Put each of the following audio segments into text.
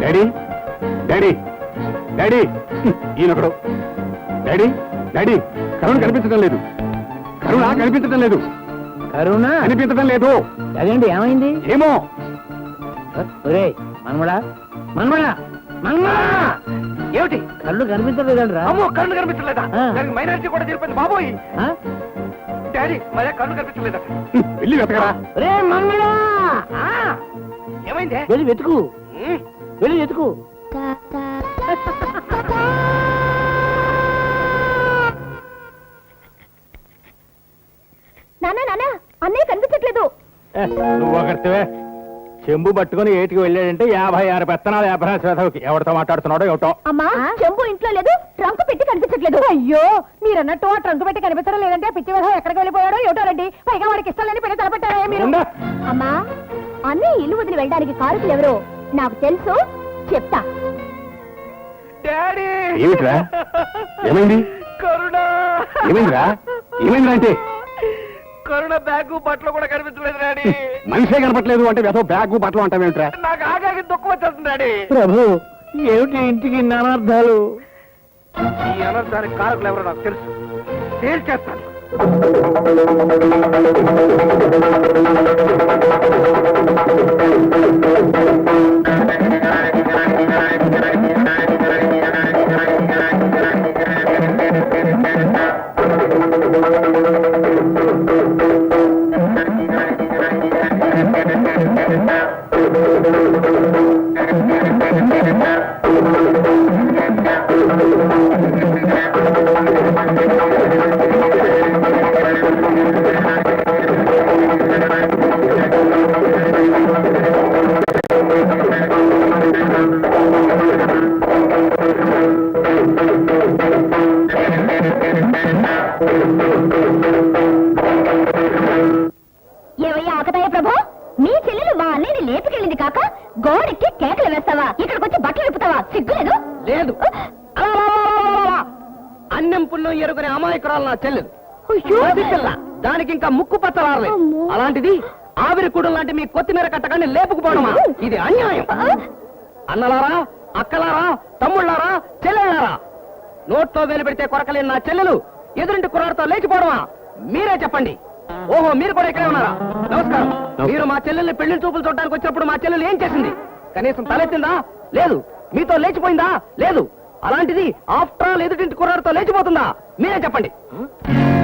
Daddy daddy daddy ఈయనొకడు. Daddy daddy Karuna కనిపించడం లేదు. కరుణ కనిపించడం లేదు. కరుణ కనిపించడం లేదు. అదేంటి ఏమైంది? ఏమో. ఒరే మనమడా మనమడా మనమడా ఏమిటి? కళ్ళు కనిపించలేదండి రా. అమ్మో, కళ్ళు కనిపించలేదా? దానికి మైనారిటీ కూడా తెలిపింది బాబోయ్. డాడీ మళ్ళీ కళ్ళు కనిపించలేదా? వెళ్ళి వెతకరా. రే మనమడా ఏమైంది? వెళ్ళి వెతుకు, వెళ్ళి వెతుకు. నానా నానా అన్నయ్య కనిపించట్లేదు. నువ్వు ఒకరివే చెంబు పట్టుకుని ఏటికి వెళ్ళాడంటే 56 పెత్తనాలు వ్యాపారకి ఎవరితో మాట్లాడుతున్నాడో ఏమిటో. అమ్మా చెంబు ఇంట్లో లేదు, ట్రంక్ పెట్టి కనిపించట్లేదు. అయ్యో మీరన్నట్టు ఆ ట్రంక్ పెట్టి కనిపించడం లేదంటే పిచ్చి విధం ఎక్కడికి వెళ్ళిపోయాడో ఏమిటో రండి. పైగా వాడికి ఇష్టం లేని పెళ్లి తలపెట్టారా మీరు? అమ్మా అన్నయ్య ఇల్లు వదిలి వెళ్ళడానికి కారకులు ఎవరో నాకు తెలుసు, చెప్తా. డాడీ ఏమిట్రా? ఏమైంది? కరుణ ఏమైందిరా? ఏమైందిరా అంటే? కరుణ బ్యాగు బట్టలు కూడా కనిపించలేదు డాడీ. మనిషే కనపట్లేదు అంటే ఏదో బ్యాగ్ బట్టలు అంటావేమిట్రా? నాకు ఆగాకి దుఃఖం వచ్చేస్తుంది డాడీ. ప్రభు ఏమిటి ఇంటికి నానార్థాలు? ఈ అనర్థానికి కారకులు ఎవరో నాకు తెలుసు, తేల్చేస్తాను. ఏవయ్యా ఆకతాయ ప్రభు, మీ చెల్లెలు మా అన్నయ్యని లేపుకెళ్ళింది కాక గోడెక్కి కేకలు వేస్తావా? ఇక్కడికి వచ్చి బట్టలు విప్పుతావా? సిగ్గులేదు? లేదు, అన్నం పుణ్యం ఎరుగని అమాయకురాలు నా చెల్లెలు. పిల్ల దానికి ఇంకా ముక్కు పచ్చలారలేదు. అలాంటిది ఆవిరి కూడం లాంటి మీ కొత్తిమీర కట్టగానే లేపుకుపోవడమా? ఇది అన్యాయం. అన్నలారా, అక్కలారా, తమ్ముళ్ళారా, చెల్లెళ్ళారా, నోట్లో వేలు పెడితే కొరకలేని నా చెల్లెలు ఎదురింటి కుర్రాడితో లేచిపోవడమా? మీరే చెప్పండి. ఓహో, మీరు కూడా ఇక్కడే ఉన్నారా? నమస్కారం. మీరు మా చెల్లెల్ని పెళ్లి చూపులు చూడడానికి వచ్చినప్పుడు మా చెల్లెలు ఏం చేసింది? కనీసం తలెత్తిందా? లేదు. మీతో లేచిపోయిందా? లేదు. అలాంటిది ఆఫ్టర్ ఆల్ ఎదురింటి కుర్రాడితో లేచిపోతుందా? మీరే చెప్పండి.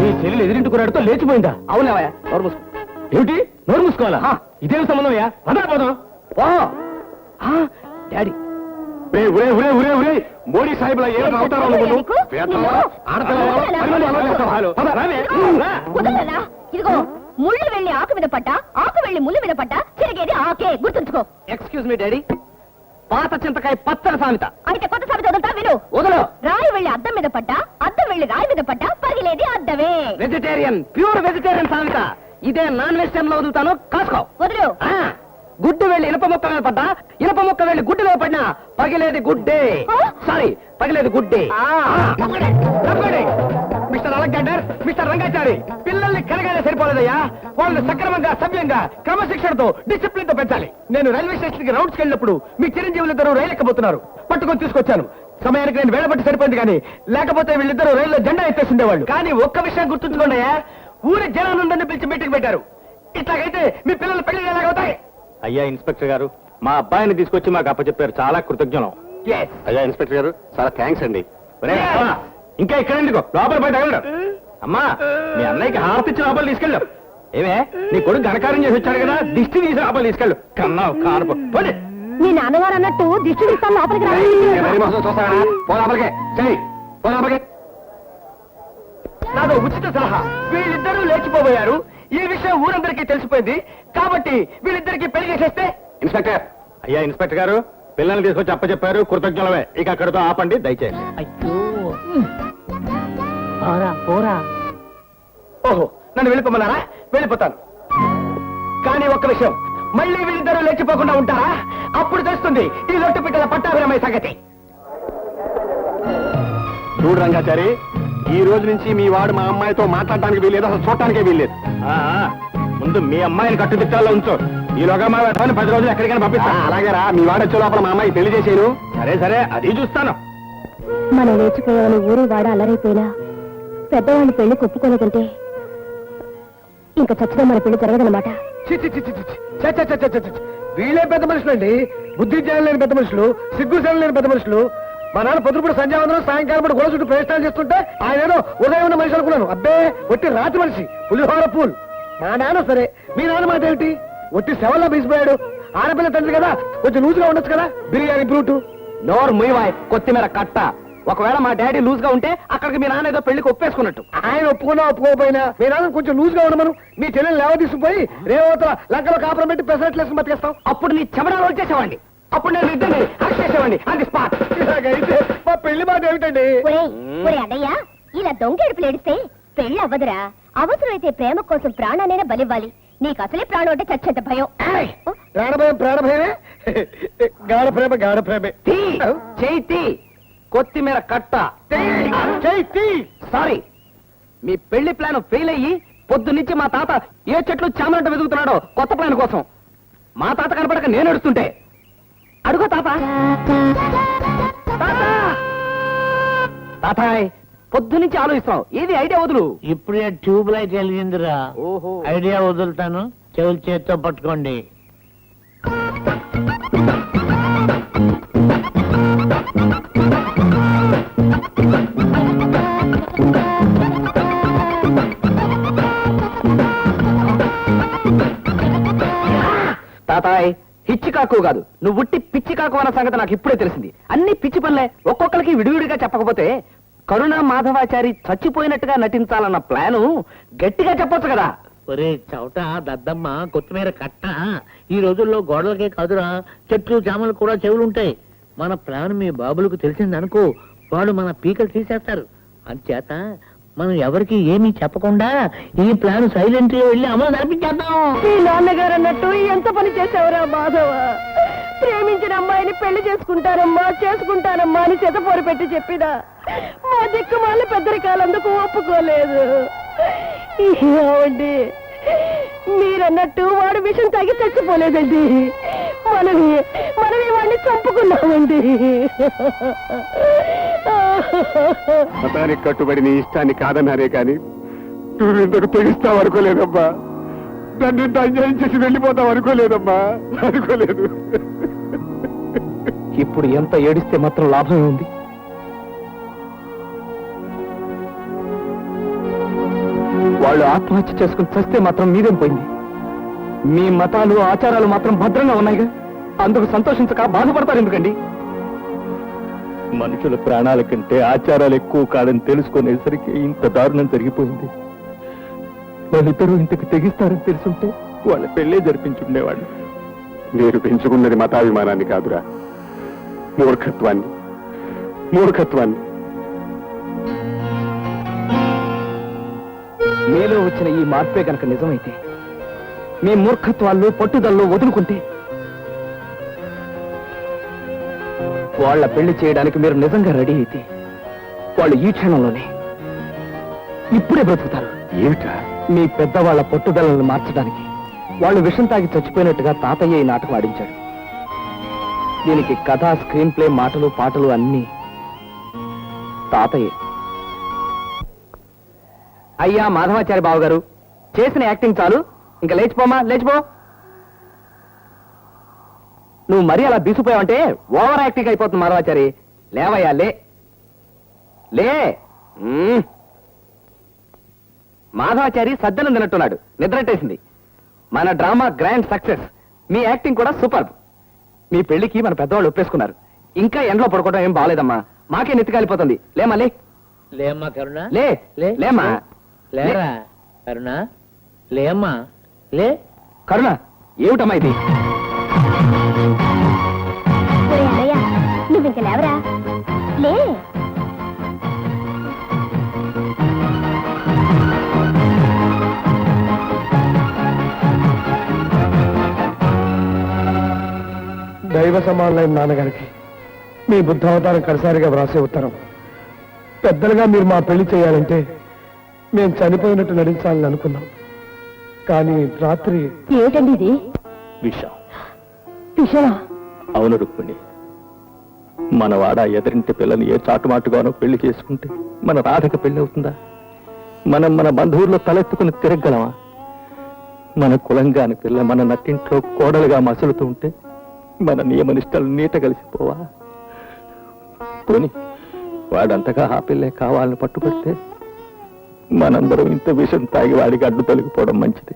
మీ చెల్లెలు ఎదిరింటి కురాడుతో లేచిపోయిందా? అవునవయ్యా, నోరు మూసుకో. ఏమిటి నోరు మూసుకోవాలా? ఇదేం సంబంధం అయ్యా? పోదాం. డాడీ మోడీ సాహిబులా ఏమైనా అవుతారో నువ్వు? కుదరదా? ఇదిగో ముళ్ళు వెళ్ళి ఆకు మీద పడ్డా, ఆకు వెళ్ళి ముళ్ళు మీద పడ్డా, తిరిగేది ఆకే, గుర్తుంచుకో. ఎక్స్క్యూజ్ మీ డాడీ, పాత చింతకాయ పచ్చడి సామెత. అయితే కొత్త సామెత వదులుతా విను. వదలు. రాయి వెళ్ళి అద్దం మీద పడ్డా, అద్దం వెళ్ళి రాయి మీద పడ్డా, పగిలేది అద్దమే. వెజిటేరియన్, ప్యూర్ వెజిటేరియన్ సామెత. ఇదే నాన్ వెజిటేరియన్ లో వదులుతాను, కాసుకో. వదులు. గుడ్డు వెళ్ళి ఇనప మొక్క మీద పడ్డా, ఇనప మొక్క వెళ్ళి గుడ్డులో పడినా పగిలేది గుడ్డే. సారీ, పగిలేది గుడ్డే. మిస్టర్ అలెగ్జాండర్, మిస్టర్ రంగాచారి, పిల్లల్ని కనగానే సరిపోలేదయ్యా. వాళ్ళని సక్రమంగా, సభ్యంగా, క్రమశిక్షణతో, డిసిప్లిన్ తో పెంచాలి. నేను రైల్వే స్టేషన్ కి రౌండ్స్కి వెళ్ళినప్పుడు మీ చిరంజీవులిద్దరూ రైలు ఎక్కబోతున్నారు. పట్టుకొని తీసుకొచ్చాను. సమయానికి నేను వేళపట్టి సరిపోయింది కానీ లేకపోతే వీళ్ళిద్దరూ రైల్లో జెండా ఎత్తేసిండేవాళ్ళు. కానీ ఒక్క విషయం గుర్తుంచుకోండి అయ్యా, ఊరి జనానందరినీ పిలిచి మీటింగ్ పెట్టారు. ఇట్లాగైతే మీ పిల్లల పెళ్లి ఎలాగవుతాయి? అయ్యా ఇన్స్పెక్టర్ గారు, మా అబ్బాయిని తీసుకొచ్చి మాకు అప్పచెప్పారు. చాలా కృతజ్ఞం. అయ్యా ఇన్స్పెక్టర్ గారు, చాలా థ్యాంక్స్ అండి. ఇంకా ఇక్కడ ఎందుకో లోపల పోయి తగలడు. అమ్మా, మీ అన్నయ్యకి హారతి ఇచ్చి లోపల తీసుకెళ్ళు. ఏమే, నీ కొడుకు ఘనకారం చేసి వచ్చాడు కదా, దిష్టి తీసి లోపల తీసుకెళ్ళు. కన్నావు కానుకో. మీ నాన్నగారు అన్నట్టు దిష్టి తీస్తాను, లోపలికి రా. నాదో ఉచిత సలహా. వీళ్ళిద్దరూ లేచిపోబోయారు. ఈ విషయం ఊరందరికీ తెలిసిపోయింది కాబట్టి వీళ్ళిద్దరికి పెళ్లి చేసేస్తే. ఇన్స్పెక్టర్. అయ్యా ఇన్స్పెక్టర్ గారు, పిల్లల్ని తీసుకొచ్చి అప్పచెప్పారు. కృతజ్ఞులమే. ఇక అక్కడితో ఆపండి దయచేసి. అయ్యో పోరా. ఓహో, నన్ను వెళ్ళిపోమన్నారా? వెళ్ళిపోతాను. కానీ ఒక్క విషయం, మళ్ళీ వీళ్ళిద్దరూ లేచిపోకుండా ఉంటారా? అప్పుడు తెలుస్తుంది ఈ లొట్టు పిట్టల పట్టాభిరమయ్య సంగతి. చూడు రంగాచారి, ఈ రోజు నుంచి మీ వాడు మా అమ్మాయితో మాట్లాడడానికి వీల్లేదు, అసలు చూడటానికే వీల్లేదు. ముందు మీ అమ్మాయిని కట్టుదిట్టాల్లో ఉంచు. ఈలోగా మా వెంటనే 10 రోజులు ఎక్కడికైనా పంపిస్తా. అలాగే రా, మీ వాడొచ్చే లోపల మా అమ్మాయి పెళ్లి చేసేను. సరే సరే, అది చూస్తాను. మనం లేచిపోయామని ఊరు వాడ అలరైపోయినా పెద్దవాళ్ళు పెళ్లి కొప్పుకోలేదంటే ఇంకా చచ్చినా మన పెళ్లి జరగదన్నమాట. వీళ్ళే పెద్ద మనుషులు అండి, బుద్ధి జ్ఞానం లేని పెద్ద మనుషులు, సిగ్గు శరం లేని పెద్ద మనుషులు. మా నాన్న పొద్దుపూట సంధ్యావందనం, సాయంకాలం పూట గోడ చుట్టూ ప్రయత్నాలు చేస్తుంటే ఆయన ఏదో ఉదయం ఉన్న మనిషి అనుకున్నాను. అబ్బే, ఒట్టి రాతి మనిషి, పులిహోర పూల్. మా నాన్న సరే, మీ నాన్న మాట ఏమిటి? ఒట్టి శవల్లా బీసిపోయాడు. ఆడపిల్ల తండ్రి కదా, కొంచెం లూజ్గా ఉండొచ్చు కదా. బిర్యానీ బ్రూటు. నోరు ముయ్యవాయ్, కొత్తిమీర కట్ట. ఒకవేళ మా డాడీ లూజ్ గా ఉంటే అక్కడికి మీ నాన్న ఏదో పెళ్లికి ఒప్పేసుకున్నట్టు. ఆయన ఒప్పుకున్నా ఒప్పుకోకపోయినా మీ నాన్న కొంచెం లూజ్గా ఉండమను. మీ చెల్లెలు లేవ తీసుకుపోయి రేవతల లంకలో కాపురం పెట్టి పెసరట్లేసుకుని బతికేస్తాం. అప్పుడు నీ చెమడాలు వచ్చేసేవాడి. అప్పుడు నేను ఇద్దరిని హత్య చేసేవాడిని. అది స్పాట్. ఇలాగైతే మా పెళ్లి మాట ఏమిటండి? అన్నయ్య, ఇలా దొంగెడుపులు ఏడిస్తే పెళ్లి అవ్వదురా. అవసరమైతే ప్రేమ కోసం ప్రాణానైనా బలివ్వాలి. నీకు అసలే ప్రాణం అంటే చచ్చేంత భయం. ప్రాణభయం ప్రాణభయమే, గాఢ ప్రేమ గాఢ ప్రేమే. చేతి కొత్తిమీర కట్ట. సారీ, మీ పెళ్లి ప్లాన్ ఫెయిల్ అయ్యి పొద్దున్నుంచి మా తాత ఏ చెట్లు చామనంట వెతుకుతున్నాడో కొత్త ప్లాన్ కోసం. మా తాత కనపడక నేను ఎడుస్తుంటే అడుగో తాత. తాతాయ్, పొద్దున్నుంచి ఆలోచిస్తాం, ఏది ఐడియా వదులు. ఇప్పుడే ట్యూబ్ లైట్ వెలిగిందిరా. ఓహో, ఐడియా వదులుతాను, చెవులు చేత్తో పట్టుకోండి. తాతాయ్, హిచ్చికాకు కాదు, నువ్వు ఉట్టి పిచ్చికాకు అన్న సంగతి నాకు ఇప్పుడే తెలిసింది. అన్ని పిచ్చి పనులే, ఒక్కొక్కరికి విడివిడిగా చెప్పకపోతే. కరుణ మాధవాచారి చచ్చిపోయినట్టుగా నటించాలన్న ప్లాను గట్టిగా చెప్పొచ్చు కదా. ఒరే చవట దద్దమ్మ, కొత్తిమీర కట్ట. ఈ రోజుల్లో గోడలకే కాదురా, చెట్లు చామలు కూడా చెవులుంటాయి. మన ప్లాన్ మీ బాబులకు తెలిసిందనుకో, వాళ్ళు మన పీకలు తీసేస్తారు. అంచేత మనం ఎవరికి ఏమీ చెప్పకుండా ఈ ప్లాన్ సైలెంట్ గా వెళ్ళి అమలు జరిపించేద్దాం. మీ నాన్నగారు అన్నట్టు ఎంత పని చేసావురా మాధవ. ప్రేమించిన అమ్మాయిని పెళ్లి చేసుకుంటానమ్మా అని చెతపోరు పెట్టి చెప్పినా మా దిక్కు వాళ్ళ పెద్దరికాలందుకు ఒప్పుకోలేదు. ఏమండి, మీరన్నట్టు వాడు విషం తాగి చచ్చిపోలేదండి. మనమే వాడిని చంపుకున్నామండి. మతానికి కట్టుబడి నీ ఇష్టాన్ని కాదన్నారే కానీ నువ్వు ఇంతకు తెగిస్తావు అనుకోలేదమ్మా. నన్ను ఇంత అన్యాయం చేసి వెళ్ళిపోతావు అనుకోలేదమ్మా, అనుకోలేదు. ఇప్పుడు ఎంత ఏడిస్తే మాత్రం లాభమే ఉంది. వాళ్ళు ఆత్మహత్య చేసుకుని చస్తే మాత్రం మీదేం పోయింది. మీ మతాలు ఆచారాలు మాత్రం భద్రంగా ఉన్నాయిగా, అందుకు సంతోషించక బాధపడతారు ఎందుకండి? మనుషుల ప్రాణాల కంటే ఆచారాలు ఎక్కువ కాదని తెలుసుకునేసరికి ఇంత దారుణం జరిగిపోయింది. వాళ్ళిద్దరూ ఇంతకు తెగిస్తారని తెలుసుంటే వాళ్ళ పెళ్లే జరిపించుండేవాడు. మీరు పెంచుకున్నది మతాభిమానాన్ని కాదురా, మూర్ఖత్వాన్ని. మీలో వచ్చిన ఈ మార్పే కనుక నిజమైతే, మీ మూర్ఖత్వాల్లో పట్టుదల్లో వదులుకుంటే, వాళ్ళ పెళ్లి చేయడానికి మీరు నిజంగా రెడీ అయితే వాళ్ళు ఈ క్షణంలోనే ఇప్పుడే బ్రతుకుతారు. ఏమిటా? మీ పెద్దవాళ్ల పట్టుదలను మార్చడానికి వాళ్ళు విషం తాగి చచ్చిపోయినట్టుగా తాతయ్య ఈ నాటకం ఆడించాడు. దీనికి కథ, స్క్రీన్ ప్లే, మాటలు, పాటలు అన్నీ తాతయ్య. అయ్యా మాధవాచారి బావ గారు, చేసిన యాక్టింగ్ చాలు, ఇంకా లేచిపోమా, లేచిపో. నువ్వు మరీ అలా బీసిపోయావంటే ఓవర్ యాక్టింగ్ అయిపోతుంది మాధవాచారి. లేవయ్యా, లే లే. మాధవాచారి సజ్జనం తిన్నట్టున్నాడు, నిద్రట్టేసింది. మన డ్రామా గ్రాండ్ సక్సెస్, మీ యాక్టింగ్ కూడా సూపర్. మీ పెళ్లికి మన పెద్దవాళ్ళు ఒప్పేసుకున్నారు. ఇంకా ఎండలో పడుకోవడం ఏం బాగలేదమ్మా, మాకే నెత్తికాలిపోతుంది. లేమ్మా, లే. లేమ్మా కరుణ, లే లేమ్మా. లేరా కరుణ, లేమ్మా, లే. కరుణ, ఏమిటమ్మా ఇది? అన్నయ్య, నువ్వు ఇంక లేవరా, లే. దైవ సమానులైన నాన్నగారికి మీ బుద్ధావతారం కడసారిగా వ్రాసే ఉత్తరం. పెద్దలుగా మీరు మా పెళ్లి చేయాలంటే మేము చనిపోయినట్టు నటించాలని అనుకున్నాం. కానీ రాత్రి ఏమిటండి ఇది విషం. విషయమా? అవును రుక్మిణి, మన వాడ ఎదురింటి పిల్లని ఏ చాటుమాటుగానో పెళ్లి చేసుకుంటే మన రాధక పెళ్లి అవుతుందా? మనం మన బంధువుల్లో తలెత్తుకుని తిరగలమా? మన కులంగాని పిల్ల మన నట్టింట్లో కోడలుగా మసులుతూ ఉంటే మన నియమనిష్టలు నీట కలిసిపోవా? పోని వాడంతగా ఆ పిల్లే కావాలని పట్టుబడితే మనందరం ఇంత విషం తాగి వాడికి అడ్డు తొలగిపోవడం మంచిది.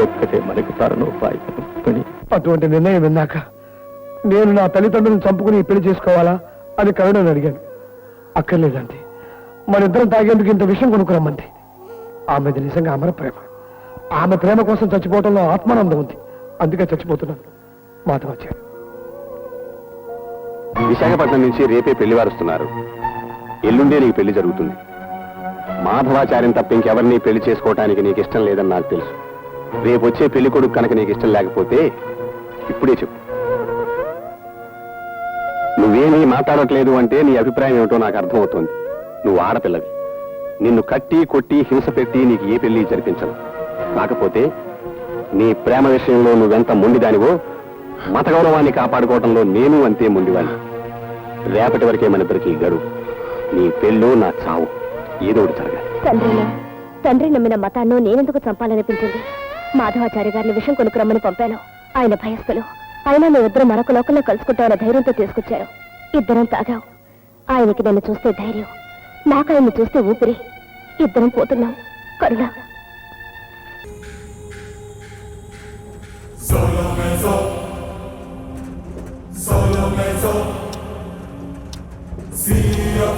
ఒక్కటే మనకి తరణోపాయం. అటువంటి నిర్ణయం విన్నాక నేను నా తల్లిదండ్రులను చంపుకుని పెళ్లి చేసుకోవాలా అని కరుణని అడిగాను. అక్కర్లేదండి, మనిద్దరం తాగేందుకు ఇంత విషయం కొనుక్కురమ్మంది. ఆమెది నిజంగా అమర ప్రేమ. ఆమె ప్రేమ కోసం చచ్చిపోవడంలో ఆత్మానందం ఉంది. అందుకే చచ్చిపోతున్నాను. మాధవాచార్య. విశాఖపట్నం నుంచి రేపే పెళ్లి వారుస్తున్నారు. ఎల్లుండే నీకు పెళ్లి జరుగుతుంది. మాధవాచార్యం తప్ప ఇంకెవరిని పెళ్లి చేసుకోవటానికి నీకు ఇష్టం లేదని నాకు తెలుసు. రేపు వచ్చే పెళ్లి కొడుకు కనుక నీకు ఇష్టం లేకపోతే ఇప్పుడే చెప్పు. నువ్వేమీ మాట్లాడట్లేదు అంటే నీ అభిప్రాయం ఏమిటో నాకు అర్థమవుతోంది. నువ్వు ఆడపిల్లవి. నిన్ను కట్టి కొట్టి హింస పెట్టి నీకు ఏ పెళ్లి జరిపించను. కాకపోతే నీ ప్రేమ విషయంలో నువ్వెంత మొండిదానివో మత గౌరవాన్ని కాపాడుకోవడంలో నేను అంతే మొండివాణ్ణి. రేపటి వరకే మన ఇద్దరికి గడువు. నీ పెళ్ళు నా చావు ఏదో ఒకటి జరగాలి. తండ్రి నమ్మిన మతాన్ని నేనెందుకు చంపాలనిపించింది? మాధవాచార్య గారిని విషయం కొనుక్కురమ్మని పంపాను. ఆయన భయస్థులు. అయినా మేమిద్దరం మరొక లోకంలో కలుసుకుంటామన్న ధైర్యంతో తీసుకొచ్చారు. ఇద్దరం తాగాం. ఆయనకి నన్ను చూస్తే ధైర్యం, నాకు ఆయన్ని చూస్తే ఊపిరి. ఇద్దరం పోతున్నాం. కరుణ. Solo mezzo, sia